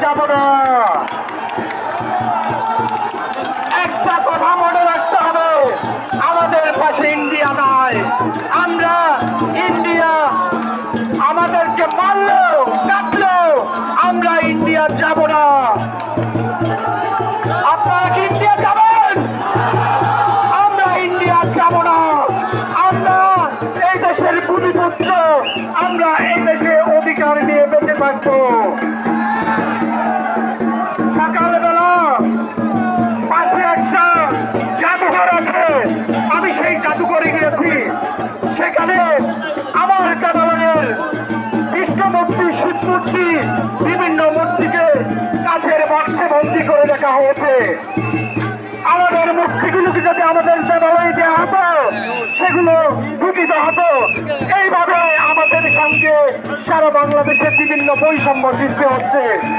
যাব না। একটা কথা মনে রাখতে হবে, আমাদের পাশে ইন্ডিয়া নাই। আমরা ইন্ডিয়া আমাদেরকে মারলো কাটলো, আমরা ইন্ডিয়া যাব না। আপনারা কি ইন্ডিয়া যাবেন? আমরা ইন্ডিয়া যাব না। আমরা এই দেশের ভূমিপুত্র, আমরা এই দেশে অধিকার নিয়ে বেঁচে থাকবো। সকালবেলা পাশে একটা জাদুঘর আছে, আমি সেই জাদুঘরে গিয়েছি। সেখানে আমার কাদালের কৃষ্ণ মূর্তি, শিব মূর্তি, বিভিন্ন মূর্তিকে কাঠের বাক্সে বন্দি করে রাখা হয়েছে। আমাদের মূর্তিগুলোকে যদি আমাদের দেবালয়ে দেওয়া হতো, সেগুলো দূষিত হতো। এইভাবে আমাদের সঙ্গে সারা বাংলাদেশের বিভিন্ন বৈষম্য সৃষ্টি হচ্ছে।